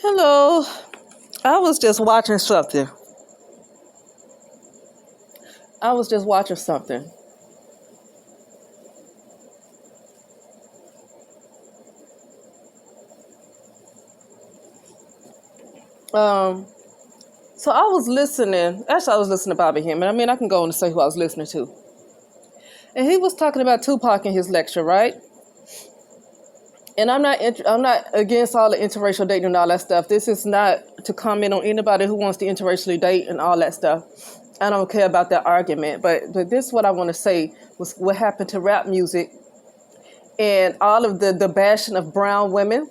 Hello. I was just watching something. I was just watching something. Um, so I was listening. Actually, I was listening to Bobby Hemming. I mean, I can go on and say who I was listening to. And he was talking about Tupac in his lecture, right? And I'm not against all the interracial dating and all that stuff. This is not to comment on anybody who wants to interracially date and all that stuff. I don't care about that argument. But this is what I want to say was what happened to rap music and all of the bashing of brown women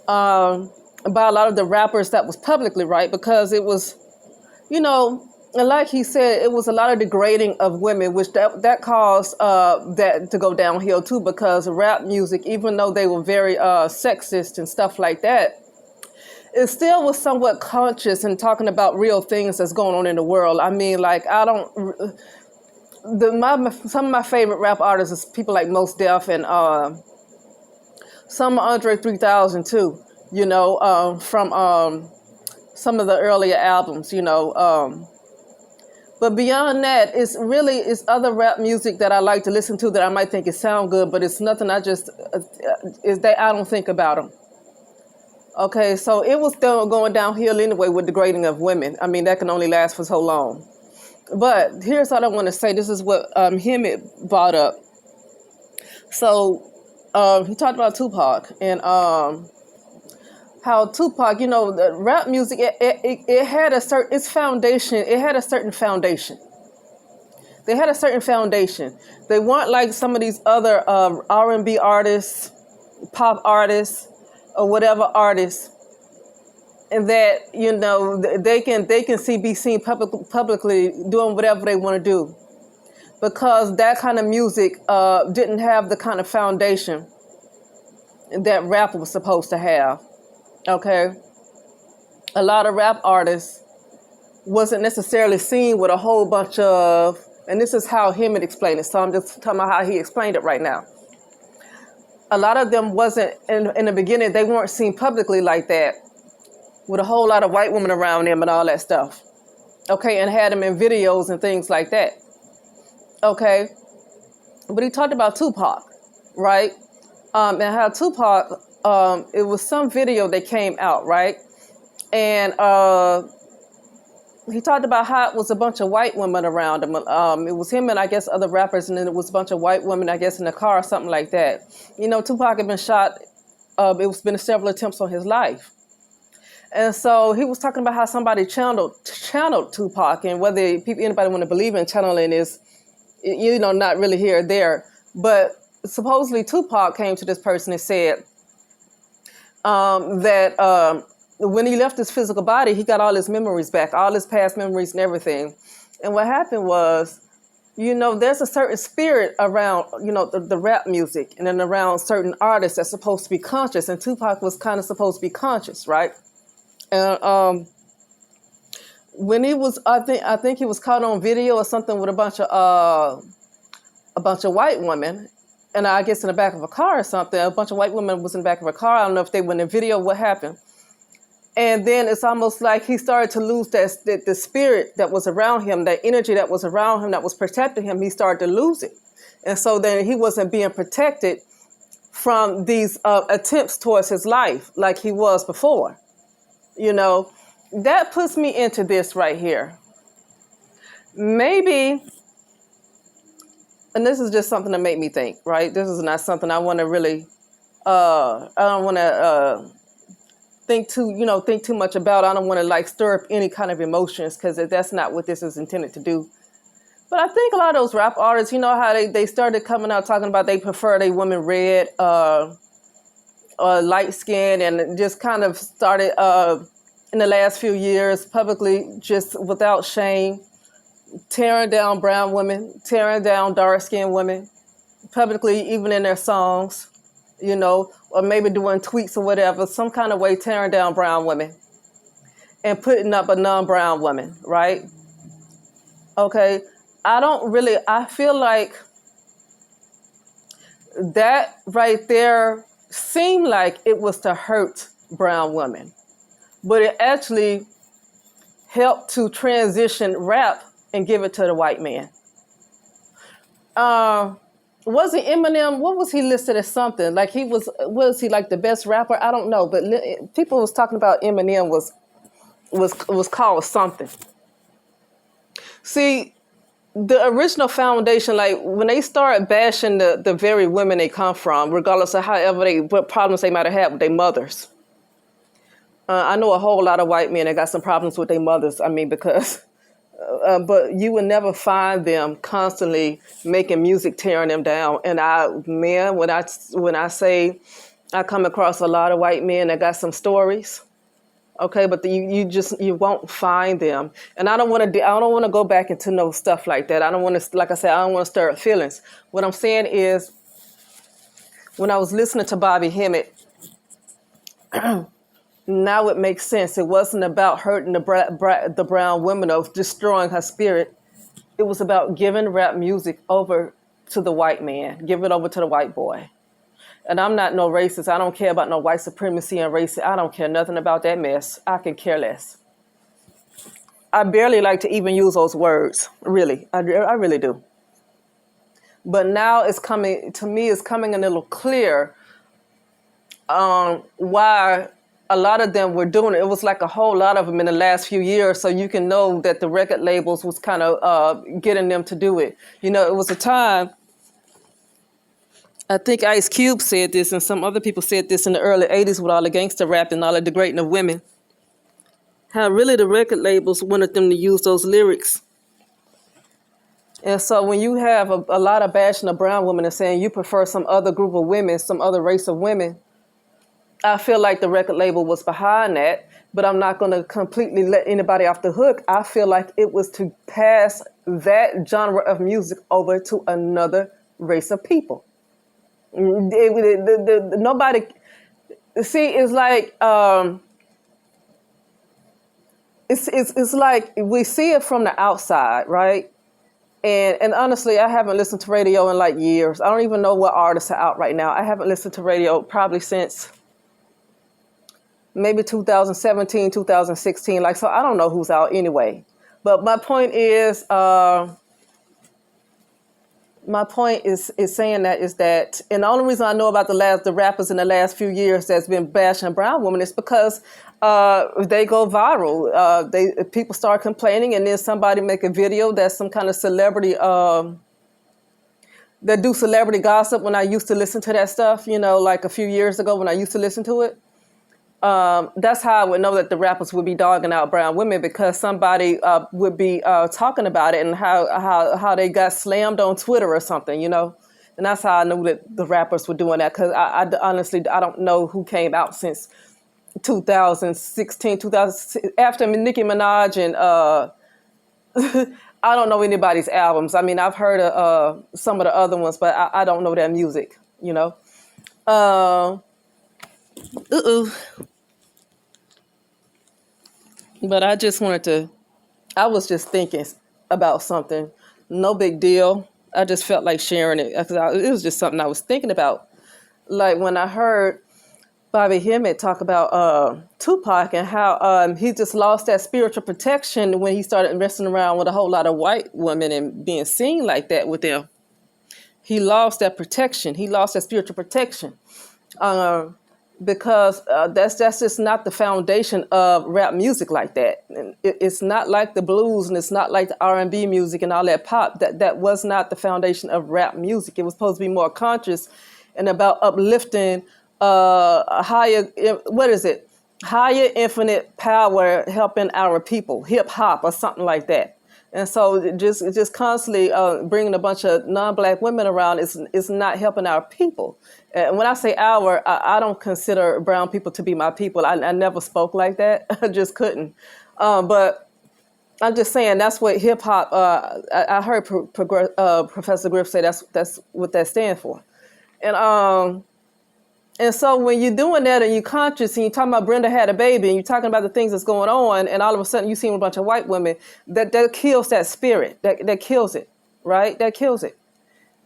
by a lot of the rappers that was publicly, right? Because it was, you know, and like he said, it was a lot of degrading of women, which that caused that to go downhill too. Because rap music, even though they were very sexist and stuff like that, it still was somewhat conscious and talking about real things that's going on in the world. I mean, like I don't. Some of my favorite rap artists is people like Mos Def and some Andre 3000 too. From some of the earlier albums. But beyond that, it's other rap music that I like to listen to that I might think it sound good, but it's nothing. Is that I don't think about them. Okay, so it was still going downhill anyway with degrading of women. I mean, that can only last for so long. But here's what I want to say. This is what Hemet brought up. So he talked about Tupac and how Tupac, the rap music, it had its foundation. It had a certain foundation. They had a certain foundation. They weren't like some of these other R&B artists, pop artists, or whatever artists, and that be seen publicly doing whatever they want to do, because that kind of music didn't have the kind of foundation that rap was supposed to have. Okay, a lot of rap artists wasn't necessarily seen with a whole bunch of, and this is how him had explained it. So I'm just talking about how he explained it right now. A lot of them wasn't in the beginning. They weren't seen publicly like that, with a whole lot of white women around them and all that stuff. Okay, and had them in videos and things like that. Okay, but he talked about Tupac, right? And how Tupac, it was some video that came out, right? And he talked about how it was a bunch of white women around him. It was him and I guess other rappers, and then it was a bunch of white women, I guess, in the car or something like that. Tupac had been shot. It was been several attempts on his life. And so he was talking about how somebody channeled Tupac, and whether anybody want to believe in channeling is, not really here or there. But supposedly Tupac came to this person and said that when he left his physical body, he got all his memories back, all his past memories and everything. And what happened was, there's a certain spirit around, the rap music and then around certain artists that's supposed to be conscious. And Tupac was kind of supposed to be conscious, right? And when he was, I think he was caught on video or something with a bunch of white women, and I guess in the back of a car or something. A bunch of white women was in the back of a car. I don't know if they were in the video. What happened? And then it's almost like he started to lose the spirit that was around him, that energy that was around him, that was protecting him. He started to lose it, and so then he wasn't being protected from these attempts towards his life like he was before. That puts me into this right here. Maybe, and this is just something to make me think, right? This is not something I want to really, I don't want to think too much about. I don't want to stir up any kind of emotions, because that's not what this is intended to do. But I think a lot of those rap artists, how they started coming out talking about they prefer they women red, light skin, and just kind of started in the last few years publicly, just without shame, tearing down brown women, tearing down dark skinned women, publicly, even in their songs, or maybe doing tweets or whatever, some kind of way tearing down brown women and putting up a non-brown woman, right? Okay, I feel like that right there seemed like it was to hurt brown women. but it actually helped to transition rap and give it to the white man. Was it Eminem? What was he listed as something? Like was he like the best rapper? I don't know, but people was talking about Eminem was called something. See, the original foundation, like when they start bashing the very women they come from, regardless of what problems they might have had with their mothers. I know a whole lot of white men that got some problems with their mothers. I mean, because, but you would never find them constantly making music tearing them down. And when I say I come across a lot of white men that got some stories. Okay, but you won't find them, and I don't want to go back into no stuff like that. I don't want to, like I said, I don't want to stir up feelings. What I'm saying is, when I was listening to Bobby Hemmett, now it makes sense. It wasn't about hurting the brown woman or destroying her spirit. It was about giving rap music over to the white man, give it over to the white boy. And I'm not no racist. I don't care about no white supremacy and racism. I don't care nothing about that mess. I can care less. I barely like to even use those words, really. I really do. But now it's coming a little clear why a lot of them were doing it. It was like a whole lot of them in the last few years, so you can know that the record labels was kind of getting them to do it. You know, it was a time, I think Ice Cube said this, and some other people said this in the early 80s with all the gangster rap and all the degrading of women. How really the record labels wanted them to use those lyrics. And so when you have a lot of bashing of brown women and saying you prefer some other group of women, some other race of women, I feel like the record label was behind that, but I'm not going to completely let anybody off the hook. I feel like it was to pass that genre of music over to another race of people. Nobody, see, it's like it's like we see it from the outside, right? And honestly, I haven't listened to radio in like years. I don't even know what artists are out right now. I haven't listened to radio probably since maybe 2017, 2016. Like, so I don't know who's out anyway. But my point is saying that is that, and the only reason I know about the rappers in the last few years that's been bashing brown women is because they go viral. People start complaining, and then somebody make a video that's some kind of celebrity that do celebrity gossip. When I used to listen to that stuff, you know, like a few years ago when I used to listen to it. That's how I would know that the rappers would be dogging out brown women, because somebody would be talking about it and how they got slammed on Twitter or something, you know. And that's how I knew that the rappers were doing that, because I honestly, I don't know who came out since 2016, after Nicki Minaj and I don't know anybody's albums. I mean, I've heard of some of the other ones, but I don't know their music, you know. But I just I was just thinking about something. No big deal. I just felt like sharing it. It was just something I was thinking about. Like when I heard Bobby Hemmett talk about Tupac and how he just lost that spiritual protection when he started messing around with a whole lot of white women and being seen like that with them. He lost that protection. He lost that spiritual protection. Because that's just not the foundation of rap music like that. It's not like the blues, and it's not like the R&B music and all that pop. That was not the foundation of rap music. It was supposed to be more conscious and about uplifting a higher, higher infinite power, helping our people, hip hop or something like that. And so just constantly bringing a bunch of non-black women around is not helping our people. And when I say our, I don't consider brown people to be my people. I never spoke like that. I just couldn't. But I'm just saying that's what hip hop. I heard Professor Griff say that's what that stands for. And so when you're doing that and you're conscious and you're talking about Brenda had a baby and you're talking about the things that's going on, and all of a sudden you see a bunch of white women, that kills that spirit. That kills it, right? That kills it.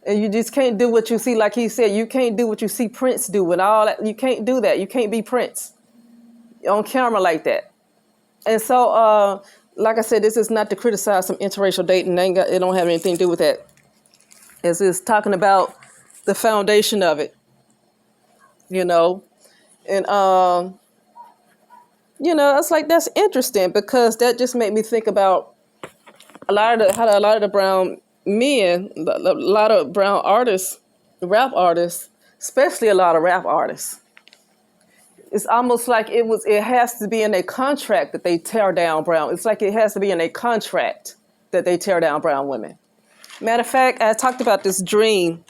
And you just can't do what you see, like he said, you can't do what you see Prince do and all that. You can't do that. You can't be Prince on camera like that. And so, like I said, this is not to criticize some interracial dating. It don't have anything to do with that. It's talking about the foundation of it, you know. And, it's like, that's interesting because that just made me think about how a lot of the brown men, a lot of brown artists, rap artists, especially a lot of rap artists. It's almost like it has to be in a contract that they tear down brown. It's like it has to be in a contract that they tear down brown women. Matter of fact, I talked about this dream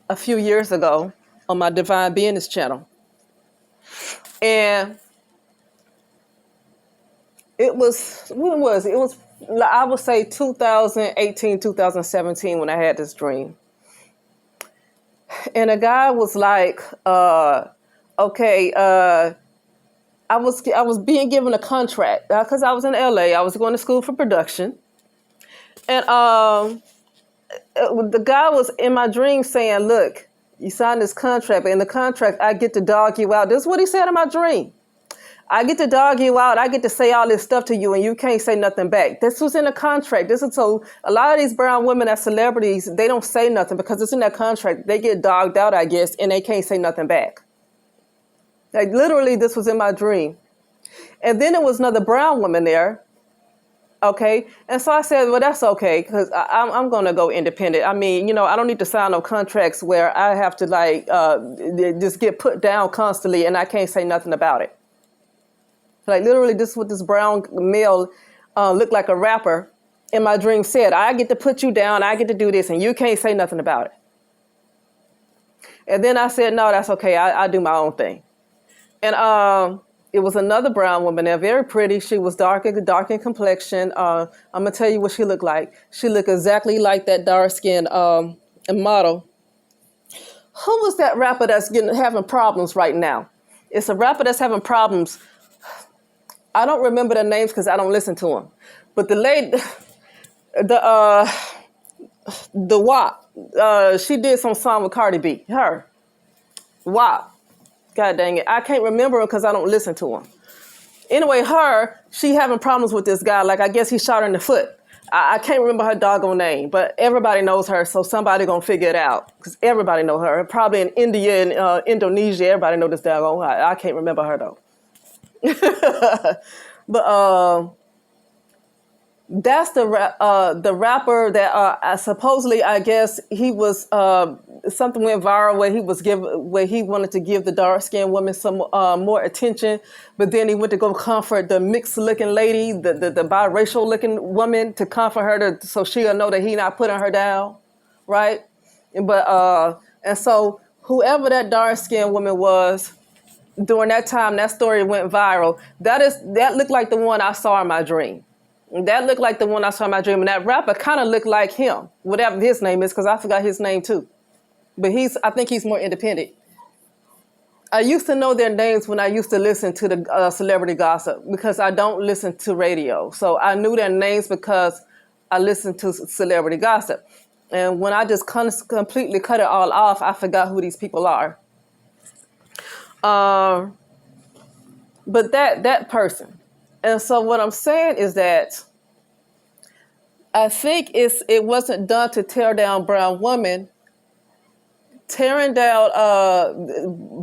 a few years ago on my Divine Business channel. And it was, when was it? It was, I would say 2018, 2017 when I had this dream. And a guy was like, okay, I was being given a contract because I was in LA. I was going to school for production. And the guy was in my dream saying, look, you signed this contract, but in the contract, I get to dog you out. This is what he said in my dream. I get to dog you out. I get to say all this stuff to you, and you can't say nothing back. This was in a contract. So a lot of these brown women as celebrities, they don't say nothing because it's in that contract. They get dogged out, I guess, and they can't say nothing back. Like literally, this was in my dream. And then there was another brown woman there. Okay. And so I said, well, that's okay, because I'm going to go independent. I mean, I don't need to sign no contracts where I have to just get put down constantly and I can't say nothing about it. Like literally, this is what this brown male looked like a rapper in my dream said. I get to put you down. I get to do this and you can't say nothing about it. And then I said, no, that's okay. I do my own thing. And it was another brown woman there, very pretty. She was dark in complexion. I'm going to tell you what she looked like. She looked exactly like that dark-skinned model. Who was that rapper that's having problems right now? It's a rapper that's having problems. I don't remember their names because I don't listen to them. But the lady, the WAP, she did some song with Cardi B. Her. WAP. God dang it. I can't remember her because I don't listen to him. Anyway, she having problems with this guy. Like, I guess he shot her in the foot. I can't remember her doggone name, but everybody knows her, so somebody going to figure it out because everybody know her. Probably in India and Indonesia, everybody know this doggone. I can't remember her, though. But that's the rapper that supposedly, I guess, he was something went viral where he wanted to give the dark skinned woman some more attention, but then he went to go comfort the mixed looking lady, the biracial looking woman, to comfort her so she'll know that he not putting her down, right? But and so whoever that dark skinned woman was, during that time that story went viral. That looked like the one I saw in my dream. That looked like the one I saw in my dream. And that rapper kind of looked like him, whatever his name is, because I forgot his name too. But I think he's more independent. I used to know their names when I used to listen to the celebrity gossip because I don't listen to radio. So I knew their names because I listened to celebrity gossip. And when I just completely cut it all off, I forgot who these people are. But that person. And so what I'm saying is that I think it wasn't done to tear down brown women. Tearing down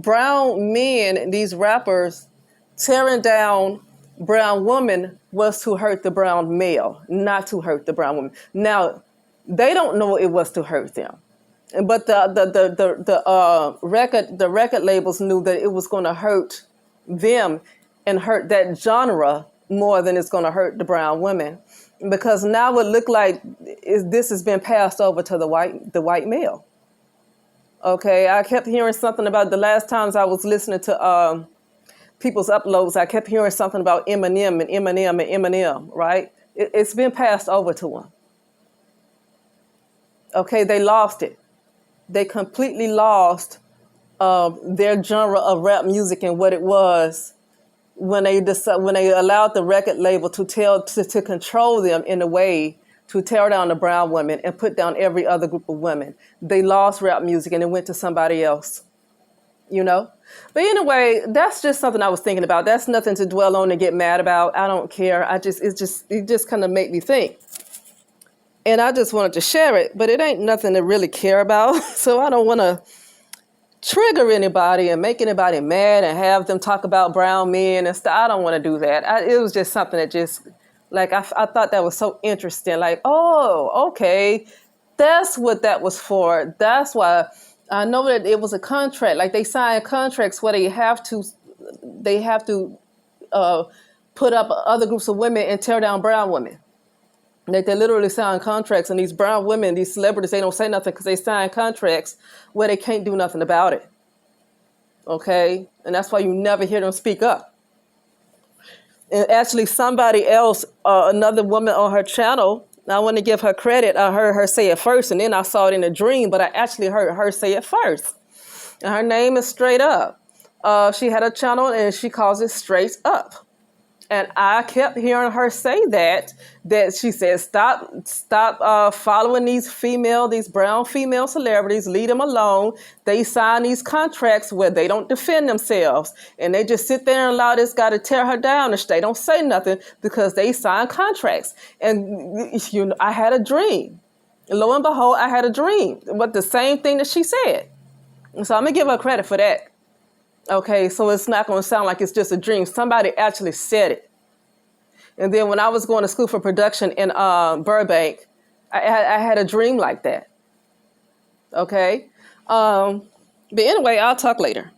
brown men, these rappers, tearing down brown women was to hurt the brown male, not to hurt the brown woman. Now, they don't know it was to hurt them. But the record labels knew that it was going to hurt them and hurt that genre more than it's going to hurt the brown women, because now it looked like this has been passed over to the white male. Okay, I kept hearing something about the last times I was listening to people's uploads. I kept hearing something about Eminem and Eminem and Eminem. Right? It's been passed over to them. Okay, they lost it. They completely lost their genre of rap music and what it was when they allowed the record label to control them in a way to tear down the brown women and put down every other group of women. They lost rap music and it went to somebody else. you know. But anyway, that's just something I was thinking about. That's nothing to dwell on and get mad about. I don't care. It just kind of made me think. And I just wanted to share it, but it ain't nothing to really care about. So I don't want to trigger anybody and make anybody mad and have them talk about brown men and stuff. I don't want to do that. It was just something that just, like, I thought that was so interesting. Like, oh, okay, that's what that was for. That's why I know that it was a contract. Like, they sign contracts where they have to put up other groups of women and tear down brown women. Like, they literally sign contracts, and these brown women, these celebrities, they don't say nothing because they sign contracts where they can't do nothing about it. Okay? And that's why you never hear them speak up. And actually, somebody else, another woman on her channel, I want to give her credit. I heard her say it first, and then I saw it in a dream, but I actually heard her say it first. And her name is Straight Up. She had a channel, and she calls it Straight Up. And I kept hearing her say that she said, stop following these brown female celebrities, leave them alone. They sign these contracts where they don't defend themselves. And they just sit there and allow this guy to tear her down, and they don't say nothing because they sign contracts. And I had a dream. Lo and behold, I had a dream. But the same thing that she said. So I'm going to give her credit for that. Okay, so it's not going to sound like it's just a dream. Somebody actually said it. And then when I was going to school for production in Burbank, I had a dream like that. Okay? But anyway, I'll talk later.